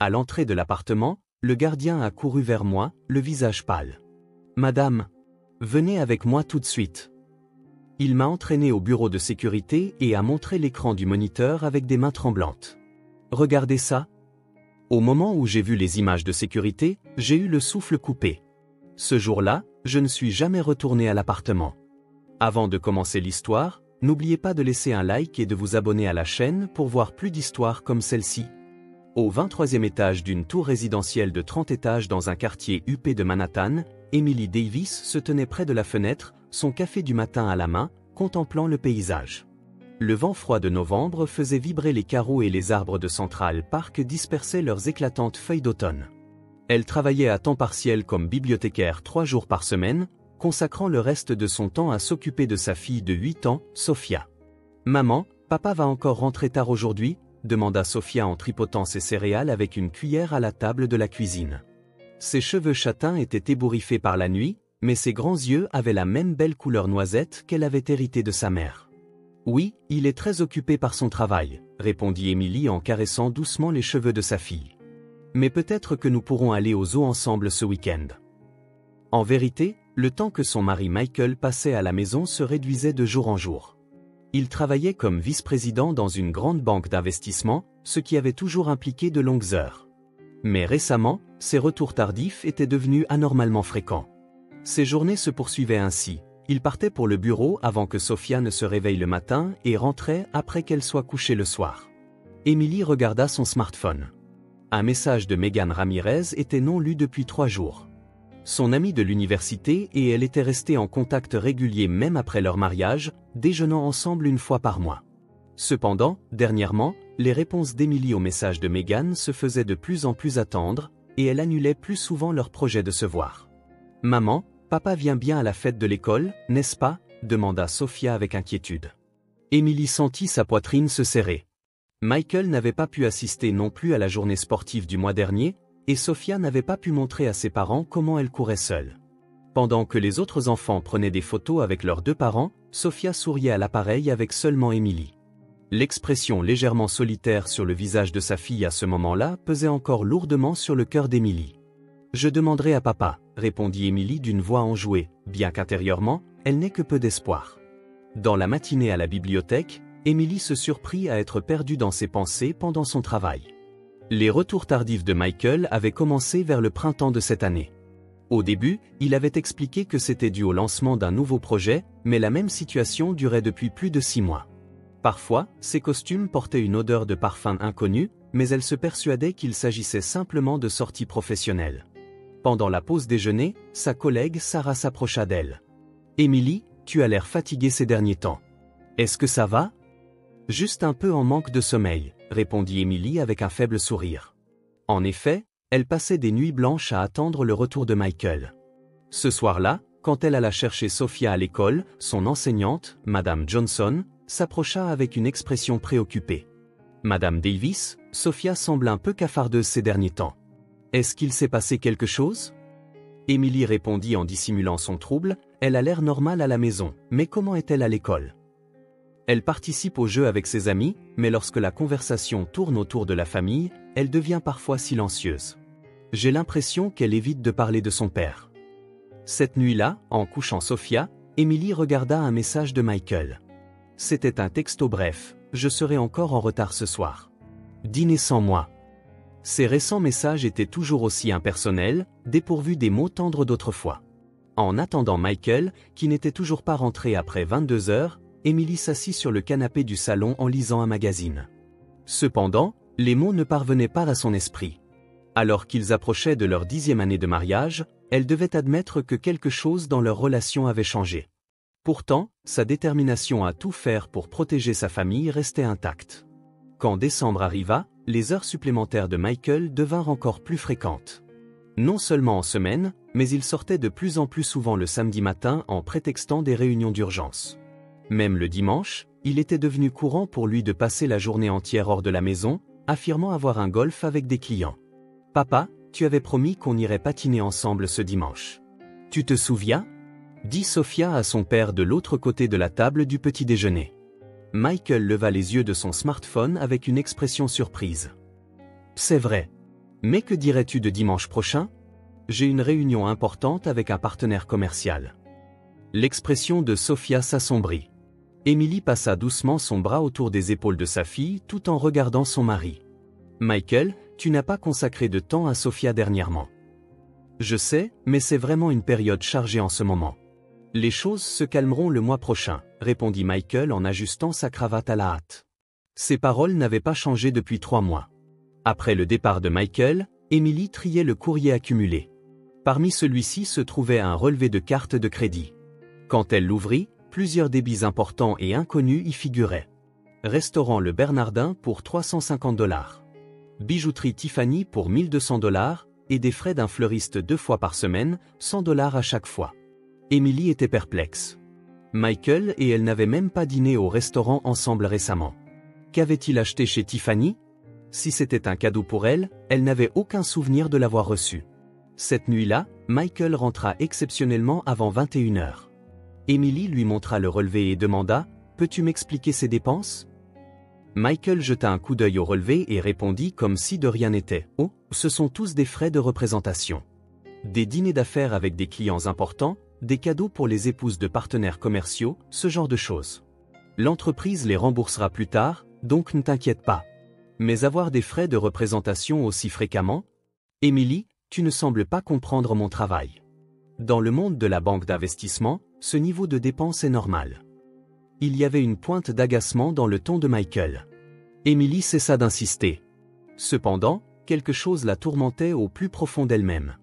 À l'entrée de l'appartement, le gardien a couru vers moi, le visage pâle. « Madame, venez avec moi tout de suite. » Il m'a entraîné au bureau de sécurité et a montré l'écran du moniteur avec des mains tremblantes. « Regardez ça. » Au moment où j'ai vu les images de sécurité, j'ai eu le souffle coupé. Ce jour-là, je ne suis jamais retourné à l'appartement. Avant de commencer l'histoire, n'oubliez pas de laisser un like et de vous abonner à la chaîne pour voir plus d'histoires comme celle-ci. Au 23e étage d'une tour résidentielle de 30 étages dans un quartier huppé de Manhattan, Emily Davis se tenait près de la fenêtre, son café du matin à la main, contemplant le paysage. Le vent froid de novembre faisait vibrer les carreaux et les arbres de Central Park dispersaient leurs éclatantes feuilles d'automne. Elle travaillait à temps partiel comme bibliothécaire 3 jours par semaine, consacrant le reste de son temps à s'occuper de sa fille de 8 ans, Sophia. « Maman, papa va encore rentrer tard aujourd'hui ?» demanda Sophia en tripotant ses céréales avec une cuillère à la table de la cuisine. Ses cheveux châtains étaient ébouriffés par la nuit, mais ses grands yeux avaient la même belle couleur noisette qu'elle avait héritée de sa mère. « Oui, il est très occupé par son travail, » répondit Emily en caressant doucement les cheveux de sa fille. « Mais peut-être que nous pourrons aller au zoo ensemble ce week-end. » En vérité, le temps que son mari Michael passait à la maison se réduisait de jour en jour. Il travaillait comme vice-président dans une grande banque d'investissement, ce qui avait toujours impliqué de longues heures. Mais récemment, ses retours tardifs étaient devenus anormalement fréquents. Ses journées se poursuivaient ainsi. Il partait pour le bureau avant que Sophia ne se réveille le matin et rentrait après qu'elle soit couchée le soir. Emily regarda son smartphone. Un message de Megan Ramirez était non lu depuis 3 jours. Son amie de l'université et elle étaient restés en contact régulier même après leur mariage, déjeunant ensemble une fois par mois. Cependant, dernièrement, les réponses d'Emily aux messages de Megan se faisaient de plus en plus attendre, et elle annulait plus souvent leur projet de se voir. « Maman, papa vient bien à la fête de l'école, n'est-ce pas ?» demanda Sophia avec inquiétude. Emily sentit sa poitrine se serrer. Michael n'avait pas pu assister non plus à la journée sportive du mois dernier, et Sophia n'avait pas pu montrer à ses parents comment elle courait seule. Pendant que les autres enfants prenaient des photos avec leurs 2 parents, Sophia souriait à l'appareil avec seulement Emily. L'expression légèrement solitaire sur le visage de sa fille à ce moment-là pesait encore lourdement sur le cœur d'Emily. « Je demanderai à papa », répondit Emily d'une voix enjouée, bien qu'intérieurement, elle n'ait que peu d'espoir. Dans la matinée à la bibliothèque, Emily se surprit à être perdue dans ses pensées pendant son travail. Les retours tardifs de Michael avaient commencé vers le printemps de cette année. Au début, il avait expliqué que c'était dû au lancement d'un nouveau projet, mais la même situation durait depuis plus de 6 mois. Parfois, ses costumes portaient une odeur de parfum inconnu, mais elle se persuadait qu'il s'agissait simplement de sorties professionnelles. Pendant la pause déjeuner, sa collègue Sarah s'approcha d'elle. « Emily, tu as l'air fatiguée ces derniers temps. Est-ce que ça va ?»« Juste un peu en manque de sommeil », répondit Emily avec un faible sourire. En effet, elle passait des nuits blanches à attendre le retour de Michael. Ce soir-là, quand elle alla chercher Sophia à l'école, son enseignante, Madame Johnson, s'approcha avec une expression préoccupée. « Madame Davis, Sophia semble un peu cafardeuse ces derniers temps. Est-ce qu'il s'est passé quelque chose ?» Emily répondit en dissimulant son trouble, « Elle a l'air normale à la maison, mais comment est-elle à l'école ? Elle participe aux jeux avec ses amis, mais lorsque la conversation tourne autour de la famille, elle devient parfois silencieuse. J'ai l'impression qu'elle évite de parler de son père. » Cette nuit-là, en couchant Sophia, Emily regarda un message de Michael. C'était un texto bref, « Je serai encore en retard ce soir. Dîner sans moi. » Ces récents messages étaient toujours aussi impersonnels, dépourvus des mots tendres d'autrefois. En attendant Michael, qui n'était toujours pas rentré après 22 heures, Emily s'assit sur le canapé du salon en lisant un magazine. Cependant, les mots ne parvenaient pas à son esprit. Alors qu'ils approchaient de leur 10e année de mariage, elle devait admettre que quelque chose dans leur relation avait changé. Pourtant, sa détermination à tout faire pour protéger sa famille restait intacte. Quand décembre arriva, les heures supplémentaires de Michael devinrent encore plus fréquentes. Non seulement en semaine, mais il sortait de plus en plus souvent le samedi matin en prétextant des réunions d'urgence. Même le dimanche, il était devenu courant pour lui de passer la journée entière hors de la maison, affirmant avoir un golf avec des clients. « Papa, tu avais promis qu'on irait patiner ensemble ce dimanche. Tu te souviens ?» dit Sophia à son père de l'autre côté de la table du petit déjeuner. Michael leva les yeux de son smartphone avec une expression surprise. « C'est vrai. Mais que dirais-tu de dimanche prochain? J'ai une réunion importante avec un partenaire commercial. L'expression de Sophia s'assombrit. Emily passa doucement son bras autour des épaules de sa fille tout en regardant son mari. Michael, tu n'as pas consacré de temps à Sophia dernièrement. Je sais, mais c'est vraiment une période chargée en ce moment. Les choses se calmeront le mois prochain, répondit Michael en ajustant sa cravate à la hâte. Ses paroles n'avaient pas changé depuis 3 mois. Après le départ de Michael, Emily triait le courrier accumulé. Parmi celui-ci se trouvait un relevé de carte de crédit. Quand elle l'ouvrit, plusieurs débits importants et inconnus y figuraient. Restaurant Le Bernardin pour $350. Bijouterie Tiffany pour $1200 et des frais d'un fleuriste 2 fois par semaine, $100 à chaque fois. Emily était perplexe. Michael et elle n'avaient même pas dîné au restaurant ensemble récemment. Qu'avait-il acheté chez Tiffany? Si c'était un cadeau pour elle, elle n'avait aucun souvenir de l'avoir reçu. Cette nuit-là, Michael rentra exceptionnellement avant 21h. Emily lui montra le relevé et demanda « Peux-tu m'expliquer ces dépenses ?» Michael jeta un coup d'œil au relevé et répondit comme si de rien n'était « Oh, ce sont tous des frais de représentation. Des dîners d'affaires avec des clients importants, des cadeaux pour les épouses de partenaires commerciaux, ce genre de choses. L'entreprise les remboursera plus tard, donc ne t'inquiète pas. Mais avoir des frais de représentation aussi fréquemment? Emily, tu ne sembles pas comprendre mon travail. Dans le monde de la banque d'investissement, ce niveau de dépense est normal. » Il y avait une pointe d'agacement dans le ton de Michael. Emily cessa d'insister. Cependant, quelque chose la tourmentait au plus profond d'elle-même.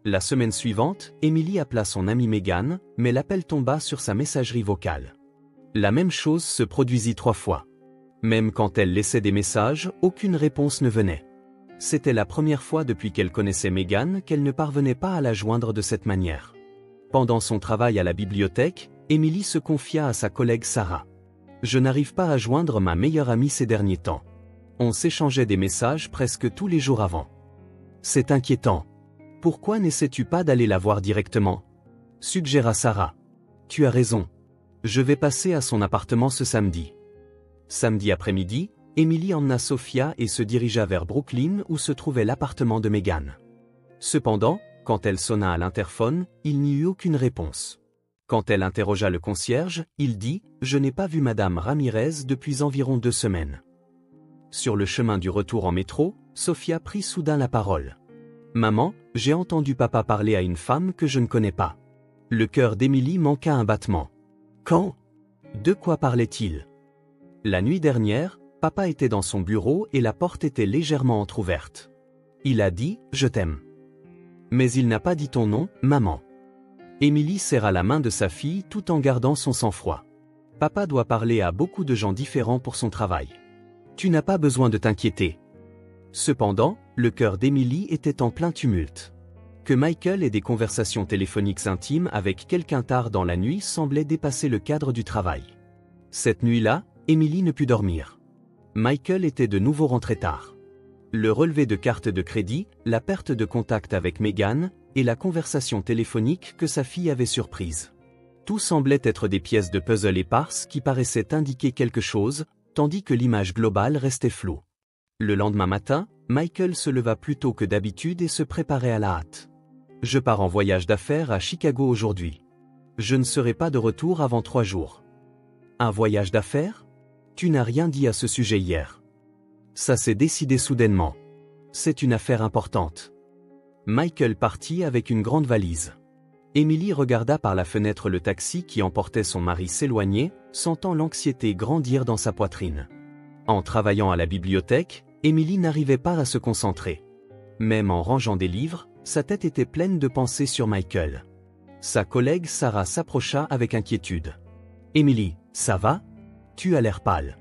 La semaine suivante, Emily appela son amie Megan, mais l'appel tomba sur sa messagerie vocale. La même chose se produisit 3 fois. Même quand elle laissait des messages, aucune réponse ne venait. C'était la première fois depuis qu'elle connaissait Megan qu'elle ne parvenait pas à la joindre de cette manière. Pendant son travail à la bibliothèque, Emily se confia à sa collègue Sarah. « Je n'arrive pas à joindre ma meilleure amie ces derniers temps. On s'échangeait des messages presque tous les jours avant. C'est inquiétant. Pourquoi n'essaies-tu pas d'aller la voir directement ?» suggéra Sarah. « Tu as raison. Je vais passer à son appartement ce samedi. » Samedi après-midi, Emily emmena Sophia et se dirigea vers Brooklyn où se trouvait l'appartement de Megan. Cependant, quand elle sonna à l'interphone, il n'y eut aucune réponse. Quand elle interrogea le concierge, il dit « Je n'ai pas vu Madame Ramirez depuis environ 2 semaines. » Sur le chemin du retour en métro, Sophia prit soudain la parole. « Maman, j'ai entendu papa parler à une femme que je ne connais pas. » Le cœur d'Emily manqua un battement. « Quand? De quoi parlait-il? » La nuit dernière, papa était dans son bureau et la porte était légèrement entr'ouverte. Il a dit « Je t'aime. » Mais il n'a pas dit ton nom, maman. Emily serra la main de sa fille tout en gardant son sang-froid. Papa doit parler à beaucoup de gens différents pour son travail. Tu n'as pas besoin de t'inquiéter. Cependant, le cœur d'Emily était en plein tumulte. Que Michael ait des conversations téléphoniques intimes avec quelqu'un tard dans la nuit semblait dépasser le cadre du travail. Cette nuit-là, Emily ne put dormir. Michael était de nouveau rentré tard. Le relevé de carte de crédit, la perte de contact avec Megan, et la conversation téléphonique que sa fille avait surprise. Tout semblait être des pièces de puzzle éparses qui paraissaient indiquer quelque chose, tandis que l'image globale restait floue. Le lendemain matin, Michael se leva plus tôt que d'habitude et se préparait à la hâte. « Je pars en voyage d'affaires à Chicago aujourd'hui. Je ne serai pas de retour avant 3 jours. » Un voyage d'affaires? Tu n'as rien dit à ce sujet hier. Ça s'est décidé soudainement. C'est une affaire importante. Michael partit avec une grande valise. Emily regarda par la fenêtre le taxi qui emportait son mari s'éloigner, sentant l'anxiété grandir dans sa poitrine. En travaillant à la bibliothèque, Emily n'arrivait pas à se concentrer. Même en rangeant des livres, sa tête était pleine de pensées sur Michael. Sa collègue Sarah s'approcha avec inquiétude. « Emily, ça va? Tu as l'air pâle. »«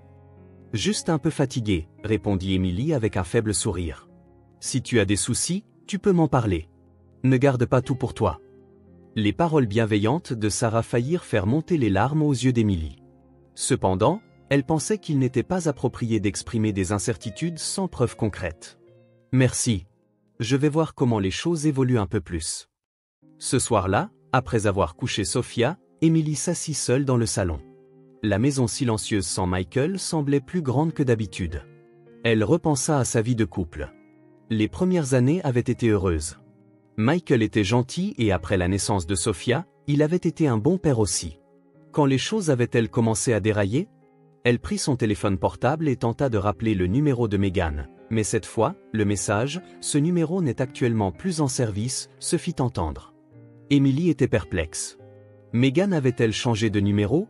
Juste un peu fatiguée, » répondit Emily avec un faible sourire. « Si tu as des soucis, tu peux m'en parler. Ne garde pas tout pour toi. » Les paroles bienveillantes de Sarah faillirent faire monter les larmes aux yeux d'Emily. Cependant, elle pensait qu'il n'était pas approprié d'exprimer des incertitudes sans preuve concrète. « Merci. Je vais voir comment les choses évoluent un peu plus. » Ce soir-là, après avoir couché Sophia, Emily s'assit seule dans le salon. La maison silencieuse sans Michael semblait plus grande que d'habitude. Elle repensa à sa vie de couple. Les premières années avaient été heureuses. Michael était gentil et après la naissance de Sophia, il avait été un bon père aussi. Quand les choses avaient-elles commencé à dérailler? Elle prit son téléphone portable et tenta de rappeler le numéro de Megan. Mais cette fois, le message « Ce numéro n'est actuellement plus en service » se fit entendre. Emily était perplexe. Megan avait-elle changé de numéro?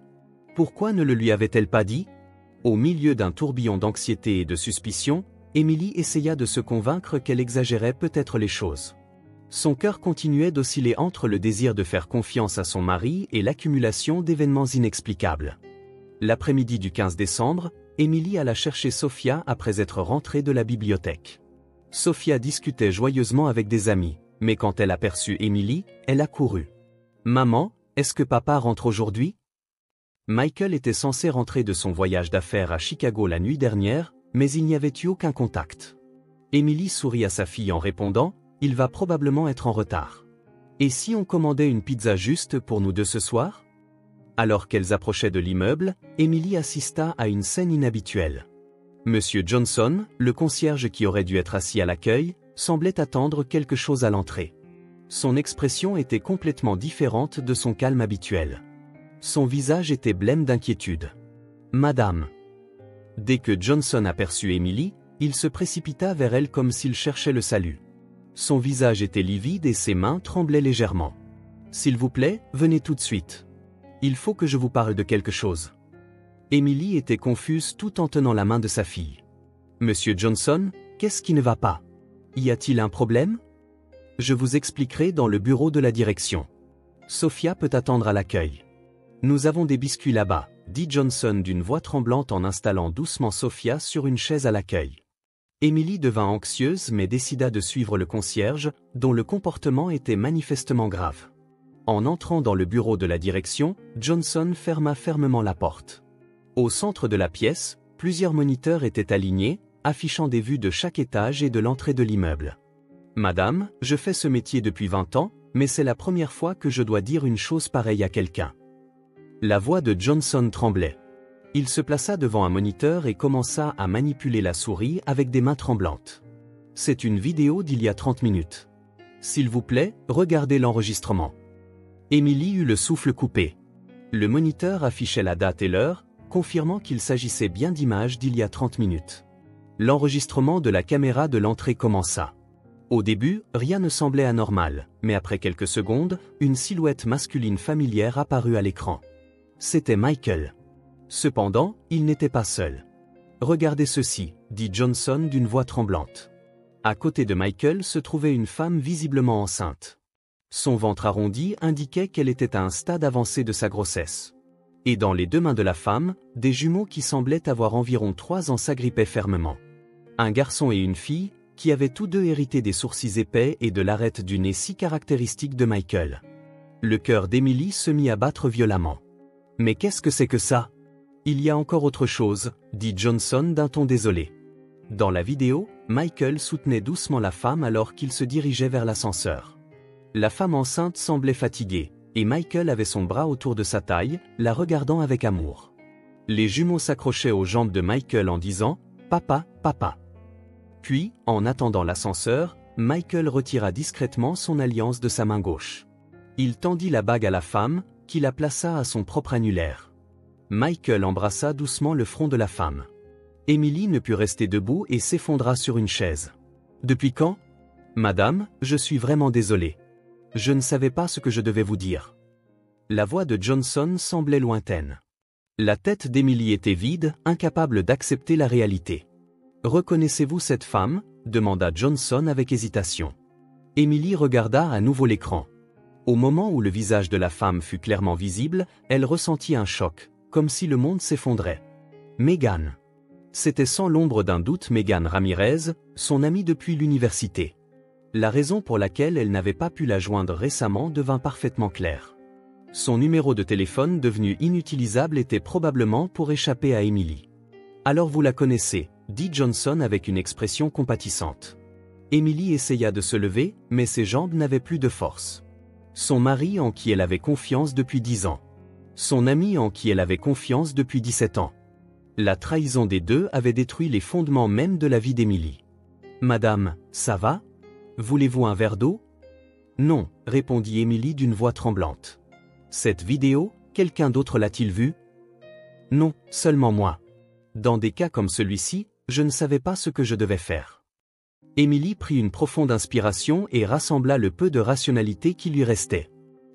Pourquoi ne le lui avait-elle pas dit? Au milieu d'un tourbillon d'anxiété et de suspicion, Emily essaya de se convaincre qu'elle exagérait peut-être les choses. Son cœur continuait d'osciller entre le désir de faire confiance à son mari et l'accumulation d'événements inexplicables. L'après-midi du 15 décembre, Emily alla chercher Sophia après être rentrée de la bibliothèque. Sophia discutait joyeusement avec des amis, mais quand elle aperçut Emily, elle accourut. « Maman, est-ce que papa rentre aujourd'hui ?» Michael était censé rentrer de son voyage d'affaires à Chicago la nuit dernière, mais il n'y avait eu aucun contact. Emily sourit à sa fille en répondant « Il va probablement être en retard. Et si on commandait une pizza juste pour nous deux ce soir ?» Alors qu'elles approchaient de l'immeuble, Emily assista à une scène inhabituelle. Monsieur Johnson, le concierge qui aurait dû être assis à l'accueil, semblait attendre quelque chose à l'entrée. Son expression était complètement différente de son calme habituel. Son visage était blême d'inquiétude. « Madame !» Dès que Johnson aperçut Emily, il se précipita vers elle comme s'il cherchait le salut. Son visage était livide et ses mains tremblaient légèrement. « S'il vous plaît, venez tout de suite. Il faut que je vous parle de quelque chose. » Emily était confuse tout en tenant la main de sa fille. « Monsieur Johnson, qu'est-ce qui ne va pas? Y a-t-il un problème? Je vous expliquerai dans le bureau de la direction. Sophia peut attendre à l'accueil. Nous avons des biscuits là-bas, dit Johnson d'une voix tremblante en installant doucement Sophia sur une chaise à l'accueil. Emily devint anxieuse mais décida de suivre le concierge, dont le comportement était manifestement grave. En entrant dans le bureau de la direction, Johnson ferma fermement la porte. Au centre de la pièce, plusieurs moniteurs étaient alignés, affichant des vues de chaque étage et de l'entrée de l'immeuble. « Madame, je fais ce métier depuis 20 ans, mais c'est la première fois que je dois dire une chose pareille à quelqu'un. » La voix de Johnson tremblait. Il se plaça devant un moniteur et commença à manipuler la souris avec des mains tremblantes. « C'est une vidéo d'il y a 30 minutes. S'il vous plaît, regardez l'enregistrement. » Emily eut le souffle coupé. Le moniteur affichait la date et l'heure, confirmant qu'il s'agissait bien d'images d'il y a 30 minutes. L'enregistrement de la caméra de l'entrée commença. Au début, rien ne semblait anormal, mais après quelques secondes, une silhouette masculine familière apparut à l'écran. C'était Michael. Cependant, il n'était pas seul. « Regardez ceci, » dit Johnson d'une voix tremblante. À côté de Michael se trouvait une femme visiblement enceinte. Son ventre arrondi indiquait qu'elle était à un stade avancé de sa grossesse. Et dans les deux mains de la femme, des jumeaux qui semblaient avoir environ 3 ans s'agrippaient fermement. Un garçon et une fille, qui avaient tous deux hérité des sourcils épais et de l'arête du nez si caractéristique de Michael. Le cœur d'Emily se mit à battre violemment. « Mais qu'est-ce que c'est que ça? Il y a encore autre chose, » dit Johnson d'un ton désolé. Dans la vidéo, Michael soutenait doucement la femme alors qu'il se dirigeait vers l'ascenseur. La femme enceinte semblait fatiguée, et Michael avait son bras autour de sa taille, la regardant avec amour. Les jumeaux s'accrochaient aux jambes de Michael en disant « Papa, papa ». Puis, en attendant l'ascenseur, Michael retira discrètement son alliance de sa main gauche. Il tendit la bague à la femme, qui la plaça à son propre annulaire. Michael embrassa doucement le front de la femme. Emily ne put rester debout et s'effondra sur une chaise. « Depuis quand? Madame, je suis vraiment désolé. Je ne savais pas ce que je devais vous dire. » La voix de Johnson semblait lointaine. La tête d'Emily était vide, incapable d'accepter la réalité. « Reconnaissez-vous cette femme ?» demanda Johnson avec hésitation. Emily regarda à nouveau l'écran. Au moment où le visage de la femme fut clairement visible, elle ressentit un choc, comme si le monde s'effondrait. Megan. C'était sans l'ombre d'un doute Megan Ramirez, son amie depuis l'université. La raison pour laquelle elle n'avait pas pu la joindre récemment devint parfaitement claire. Son numéro de téléphone devenu inutilisable était probablement pour échapper à Emily. « Alors vous la connaissez », dit Johnson avec une expression compatissante. Emily essaya de se lever, mais ses jambes n'avaient plus de force. Son mari en qui elle avait confiance depuis 10 ans. Son ami en qui elle avait confiance depuis 17 ans. La trahison des deux avait détruit les fondements même de la vie d'Emily. Madame, ça va? Voulez-vous un verre d'eau? Non, répondit Émilie d'une voix tremblante. Cette vidéo, quelqu'un d'autre l'a-t-il vue? Non, seulement moi. Dans des cas comme celui-ci, je ne savais pas ce que je devais faire. Émilie prit une profonde inspiration et rassembla le peu de rationalité qui lui restait.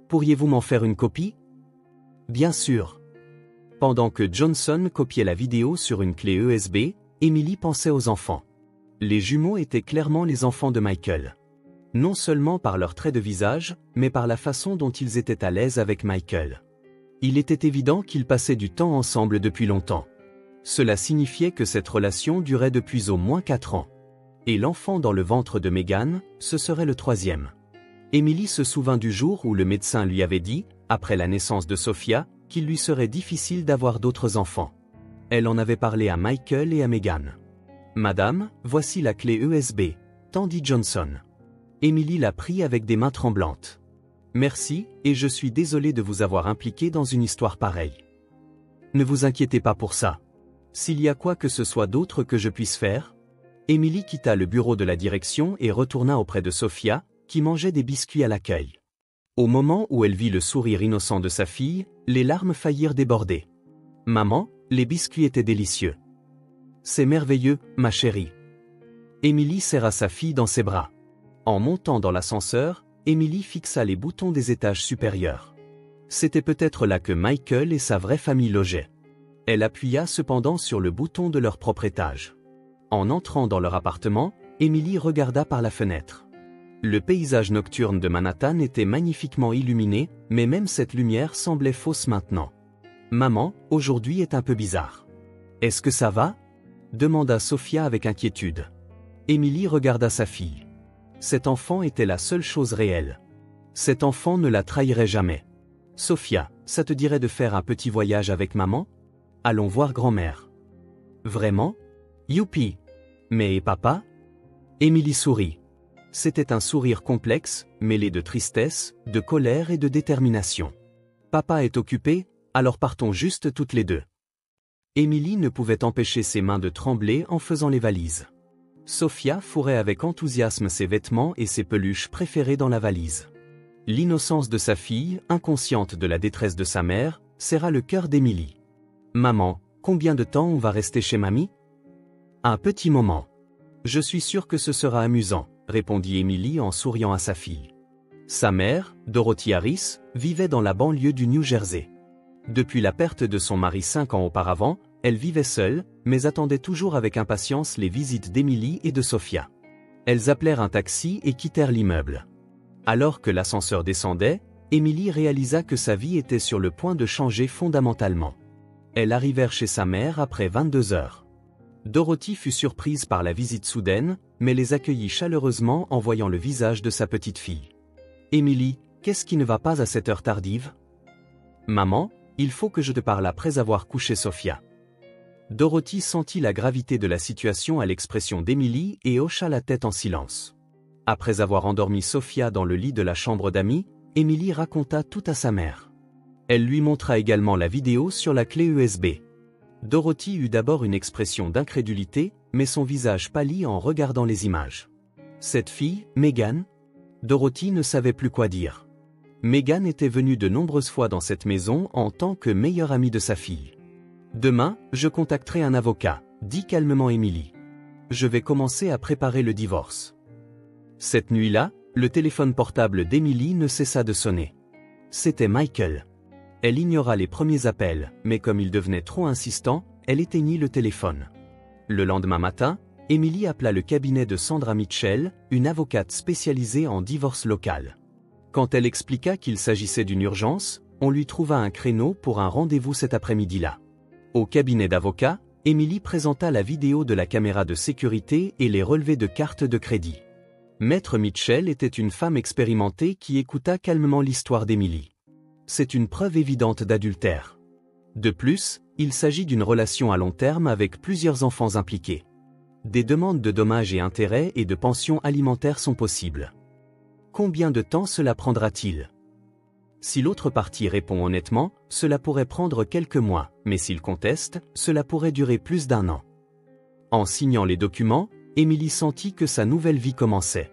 Pourriez-vous m'en faire une copie? Bien sûr. Pendant que Johnson copiait la vidéo sur une clé USB, Émilie pensait aux enfants. Les jumeaux étaient clairement les enfants de Michael. Non seulement par leurs traits de visage, mais par la façon dont ils étaient à l'aise avec Michael. Il était évident qu'ils passaient du temps ensemble depuis longtemps. Cela signifiait que cette relation durait depuis au moins 4 ans. Et l'enfant dans le ventre de Megan, ce serait le 3e. Émilie se souvint du jour où le médecin lui avait dit, après la naissance de Sophia, qu'il lui serait difficile d'avoir d'autres enfants. Elle en avait parlé à Michael et à Megan. « Madame, voici la clé USB », tendit Johnson. Émilie la prit avec des mains tremblantes. « Merci, et je suis désolée de vous avoir impliqué dans une histoire pareille. Ne vous inquiétez pas pour ça. S'il y a quoi que ce soit d'autre que je puisse faire ?» Émilie quitta le bureau de la direction et retourna auprès de Sophia, qui mangeait des biscuits à l'accueil. Au moment où elle vit le sourire innocent de sa fille, les larmes faillirent déborder. « Maman, les biscuits étaient délicieux. »« C'est merveilleux, ma chérie. » Émilie serra sa fille dans ses bras. En montant dans l'ascenseur, Émilie fixa les boutons des étages supérieurs. C'était peut-être là que Michael et sa vraie famille logeaient. Elle appuya cependant sur le bouton de leur propre étage. En entrant dans leur appartement, Émilie regarda par la fenêtre. Le paysage nocturne de Manhattan était magnifiquement illuminé, mais même cette lumière semblait fausse maintenant. « Maman, aujourd'hui est un peu bizarre. »« Est-ce que ça va ?» demanda Sophia avec inquiétude. Émilie regarda sa fille. Cet enfant était la seule chose réelle. Cet enfant ne la trahirait jamais. « Sophia, ça te dirait de faire un petit voyage avec maman? Allons voir grand-mère. »« Vraiment? Youpi! Mais papa ?» Émilie sourit. C'était un sourire complexe, mêlé de tristesse, de colère et de détermination. « Papa est occupé, alors partons juste toutes les deux. » Émilie ne pouvait empêcher ses mains de trembler en faisant les valises. Sophia fourrait avec enthousiasme ses vêtements et ses peluches préférées dans la valise. L'innocence de sa fille, inconsciente de la détresse de sa mère, serra le cœur d'Émilie. « Maman, combien de temps on va rester chez mamie? » « Un petit moment. Je suis sûre que ce sera amusant, » répondit Émilie en souriant à sa fille. Sa mère, Dorothy Harris, vivait dans la banlieue du New Jersey. Depuis la perte de son mari 5 ans auparavant, elle vivait seule, mais attendait toujours avec impatience les visites d'Émilie et de Sophia. Elles appelèrent un taxi et quittèrent l'immeuble. Alors que l'ascenseur descendait, Émilie réalisa que sa vie était sur le point de changer fondamentalement. Elles arrivèrent chez sa mère après 22 heures. Dorothy fut surprise par la visite soudaine, mais les accueillit chaleureusement en voyant le visage de sa petite fille. « Émilie, qu'est-ce qui ne va pas à cette heure tardive? »« Maman, il faut que je te parle après avoir couché Sophia. » Dorothy sentit la gravité de la situation à l'expression d'Émilie et hocha la tête en silence. Après avoir endormi Sophia dans le lit de la chambre d'amis, Émilie raconta tout à sa mère. Elle lui montra également la vidéo sur la clé USB. Dorothy eut d'abord une expression d'incrédulité, mais son visage pâlit en regardant les images. Cette fille, Megan? Dorothy ne savait plus quoi dire. Megan était venue de nombreuses fois dans cette maison en tant que meilleure amie de sa fille. « Demain, je contacterai un avocat », dit calmement Émilie. « Je vais commencer à préparer le divorce. » Cette nuit-là, le téléphone portable d'Émilie ne cessa de sonner. C'était Michael. Elle ignora les premiers appels, mais comme il devenait trop insistant, elle éteignit le téléphone. Le lendemain matin, Émilie appela le cabinet de Sandra Mitchell, une avocate spécialisée en divorce local. Quand elle expliqua qu'il s'agissait d'une urgence, on lui trouva un créneau pour un rendez-vous cet après-midi-là. Au cabinet d'avocats, Émilie présenta la vidéo de la caméra de sécurité et les relevés de carte de crédit. Maître Mitchell était une femme expérimentée qui écouta calmement l'histoire d'Émilie. C'est une preuve évidente d'adultère. De plus, il s'agit d'une relation à long terme avec plusieurs enfants impliqués. Des demandes de dommages et intérêts et de pensions alimentaires sont possibles. Combien de temps cela prendra-t-il? Si l'autre partie répond honnêtement, cela pourrait prendre quelques mois, mais s'il conteste, cela pourrait durer plus d'1 an. En signant les documents, Emily sentit que sa nouvelle vie commençait.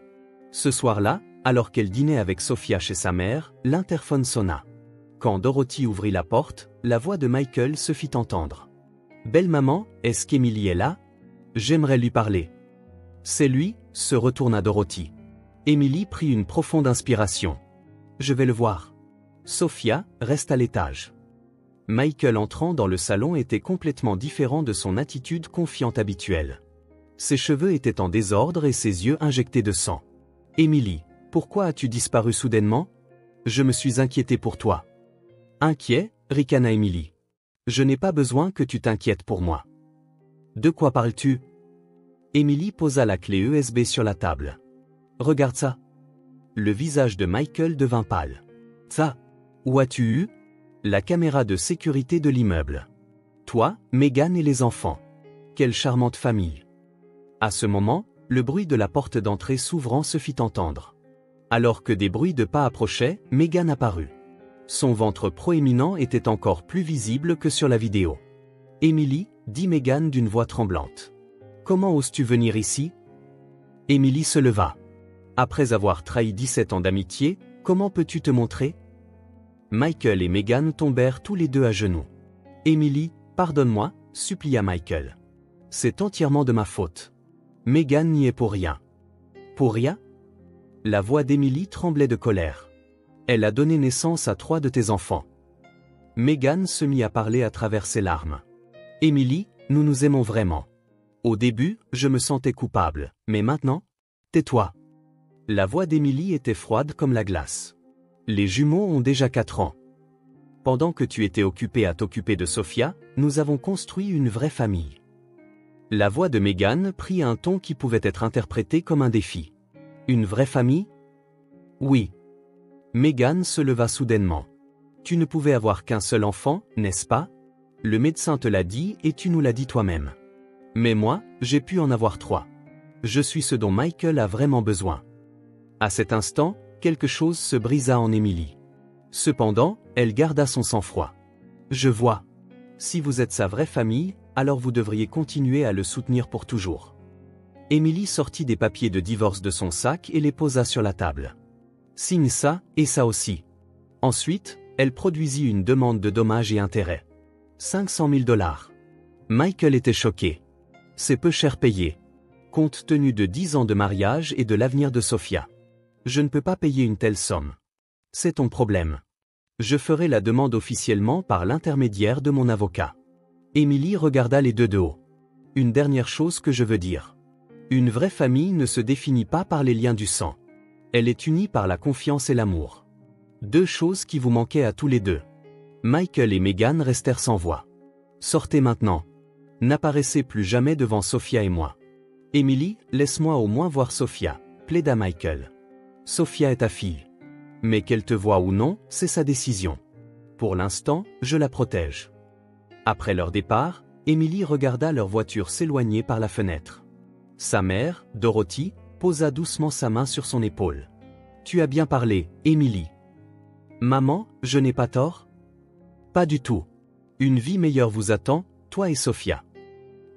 Ce soir-là, alors qu'elle dînait avec Sophia chez sa mère, l'interphone sonna. Quand Dorothy ouvrit la porte, la voix de Michael se fit entendre. « Belle maman, est-ce qu'Emily est là? J'aimerais lui parler. » « C'est lui », se retourna Dorothy. Emily prit une profonde inspiration. « Je vais le voir. » Sophia, reste à l'étage. Michael entrant dans le salon était complètement différent de son attitude confiante habituelle. Ses cheveux étaient en désordre et ses yeux injectés de sang. « Emily, pourquoi as-tu disparu soudainement? Je me suis inquiété pour toi. » « Inquiet ?» ricana Emily. « Je n'ai pas besoin que tu t'inquiètes pour moi. »« De quoi parles-tu » Emily posa la clé USB sur la table. « Regarde ça. » Le visage de Michael devint pâle. « Ça, où as-tu eu ?» La caméra de sécurité de l'immeuble. « Toi, Megan et les enfants. Quelle charmante famille. » À ce moment, le bruit de la porte d'entrée s'ouvrant se fit entendre. Alors que des bruits de pas approchaient, Megan apparut. Son ventre proéminent était encore plus visible que sur la vidéo. « Emily, » dit Megan d'une voix tremblante. « Comment oses-tu venir ici ?» Emily se leva. « Après avoir trahi 17 ans d'amitié, comment peux-tu te montrer ?» Michael et Megan tombèrent tous les deux à genoux. « Emily, pardonne-moi, » supplia Michael. « C'est entièrement de ma faute. Megan n'y est pour rien. »« Pour rien ?» La voix d'Emily tremblait de colère. « Elle a donné naissance à 3 de tes enfants. » Megan se mit à parler à travers ses larmes. « Emily, nous nous aimons vraiment. Au début, je me sentais coupable, mais maintenant, tais-toi. » La voix d'Emily était froide comme la glace. « Les jumeaux ont déjà 4 ans. Pendant que tu étais occupé à t'occuper de Sophia, nous avons construit une vraie famille. » La voix de Megan prit un ton qui pouvait être interprété comme un défi. « Une vraie famille ? » « Oui. » Megan se leva soudainement. « Tu ne pouvais avoir qu'un seul enfant, n'est-ce pas? Le médecin te l'a dit et tu nous l'as dit toi-même. Mais moi, j'ai pu en avoir 3. Je suis ce dont Michael a vraiment besoin. » À cet instant, quelque chose se brisa en Emily. Cependant, elle garda son sang-froid. « Je vois. Si vous êtes sa vraie famille, alors vous devriez continuer à le soutenir pour toujours. » Emily sortit des papiers de divorce de son sac et les posa sur la table. « Signe ça, et ça aussi. » Ensuite, elle produisit une demande de dommages et intérêts. 500 000 $. Michael était choqué. C'est peu cher payé. Compte tenu de 10 ans de mariage et de l'avenir de Sophia. Je ne peux pas payer une telle somme. C'est ton problème. Je ferai la demande officiellement par l'intermédiaire de mon avocat. Emily regarda les deux de haut. Une dernière chose que je veux dire. Une vraie famille ne se définit pas par les liens du sang. Elle est unie par la confiance et l'amour. 2 choses qui vous manquaient à tous les deux. Michael et Megan restèrent sans voix. Sortez maintenant. N'apparaissez plus jamais devant Sophia et moi. Emily, laisse-moi au moins voir Sophia, plaida Michael. Sophia est ta fille. Mais qu'elle te voie ou non, c'est sa décision. Pour l'instant, je la protège. Après leur départ, Emily regarda leur voiture s'éloigner par la fenêtre. Sa mère, Dorothy, posa doucement sa main sur son épaule. « Tu as bien parlé, Emily. »« Maman, je n'ai pas tort ?»« Pas du tout. Une vie meilleure vous attend, toi et Sophia. »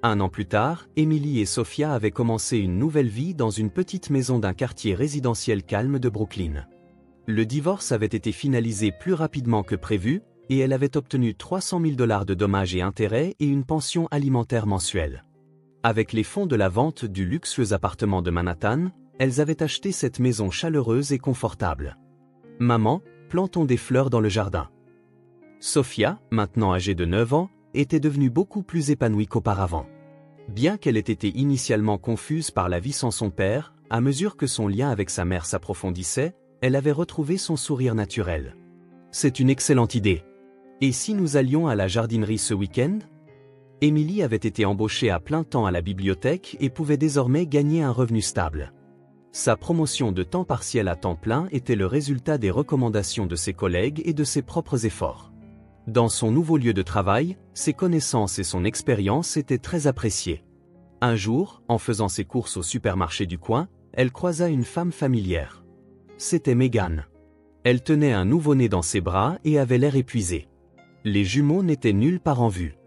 1 an plus tard, Emily et Sophia avaient commencé une nouvelle vie dans une petite maison d'un quartier résidentiel calme de Brooklyn. Le divorce avait été finalisé plus rapidement que prévu, et elle avait obtenu 300 000 $ de dommages et intérêts et une pension alimentaire mensuelle. Avec les fonds de la vente du luxueux appartement de Manhattan, elles avaient acheté cette maison chaleureuse et confortable. « Maman, plantons des fleurs dans le jardin. » Sophia, maintenant âgée de 9 ans, était devenue beaucoup plus épanouie qu'auparavant. Bien qu'elle ait été initialement confuse par la vie sans son père, à mesure que son lien avec sa mère s'approfondissait, elle avait retrouvé son sourire naturel. « C'est une excellente idée. Et si nous allions à la jardinerie ce week-end » Emily avait été embauchée à plein temps à la bibliothèque et pouvait désormais gagner un revenu stable. Sa promotion de temps partiel à temps plein était le résultat des recommandations de ses collègues et de ses propres efforts. Dans son nouveau lieu de travail, ses connaissances et son expérience étaient très appréciées. Un jour, en faisant ses courses au supermarché du coin, elle croisa une femme familière. C'était Megan. Elle tenait un nouveau-né dans ses bras et avait l'air épuisée. Les jumeaux n'étaient nulle part en vue.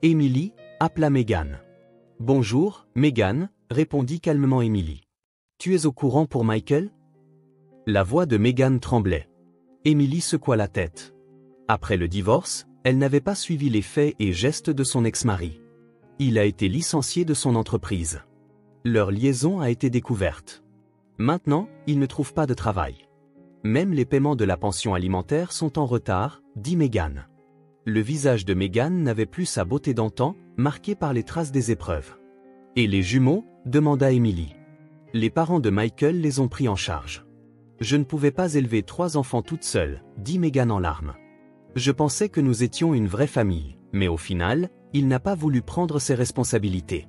Emily appela Megan. « Bonjour, Megan, répondit calmement Emily. Tu es au courant pour Michael? La voix de Megan tremblait. Emily secoua la tête. Après le divorce, elle n'avait pas suivi les faits et gestes de son ex-mari. Il a été licencié de son entreprise. Leur liaison a été découverte. Maintenant, il ne trouve pas de travail. Même les paiements de la pension alimentaire sont en retard, dit Megan. Le visage de Megan n'avait plus sa beauté d'antan, marqué par les traces des épreuves. Et les jumeaux? Demanda Emily. Les parents de Michael les ont pris en charge. Je ne pouvais pas élever 3 enfants toute seule, dit Megan en larmes. Je pensais que nous étions une vraie famille, mais au final, il n'a pas voulu prendre ses responsabilités.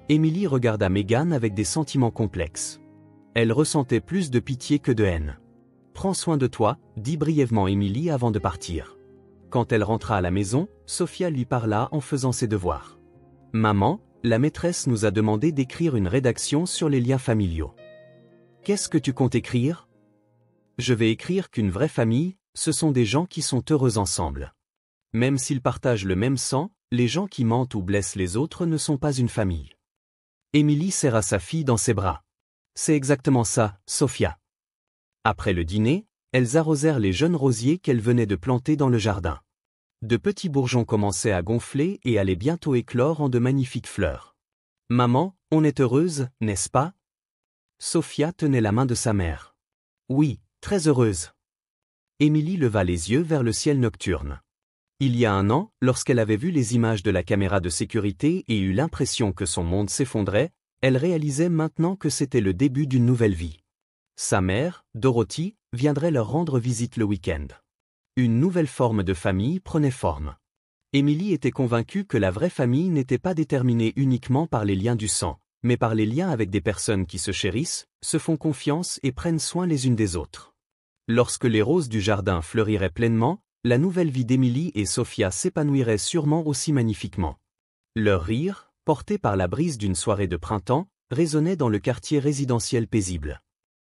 Emily regarda Megan avec des sentiments complexes. Elle ressentait plus de pitié que de haine. Prends soin de toi, dit brièvement Emily avant de partir. Quand elle rentra à la maison, Sophia lui parla en faisant ses devoirs. Maman, la maîtresse nous a demandé d'écrire une rédaction sur les liens familiaux. Qu'est-ce que tu comptes écrire? Je vais écrire qu'une vraie famille, ce sont des gens qui sont heureux ensemble. Même s'ils partagent le même sang, les gens qui mentent ou blessent les autres ne sont pas une famille. Emily serra sa fille dans ses bras. C'est exactement ça, Sophia. Après le dîner, elles arrosèrent les jeunes rosiers qu'elles venaient de planter dans le jardin. De petits bourgeons commençaient à gonfler et allaient bientôt éclore en de magnifiques fleurs. Maman, on est heureuse, n'est-ce pas? Sophia tenait la main de sa mère. Oui, très heureuse. Emily leva les yeux vers le ciel nocturne. Il y a un an, lorsqu'elle avait vu les images de la caméra de sécurité et eut l'impression que son monde s'effondrait, elle réalisait maintenant que c'était le début d'une nouvelle vie. Sa mère, Dorothy, viendrait leur rendre visite le week-end. Une nouvelle forme de famille prenait forme. Emily était convaincue que la vraie famille n'était pas déterminée uniquement par les liens du sang, mais par les liens avec des personnes qui se chérissent, se font confiance et prennent soin les unes des autres. Lorsque les roses du jardin fleuriraient pleinement, la nouvelle vie d'Emily et Sophia s'épanouirait sûrement aussi magnifiquement. Leur rire, porté par la brise d'une soirée de printemps, résonnait dans le quartier résidentiel paisible.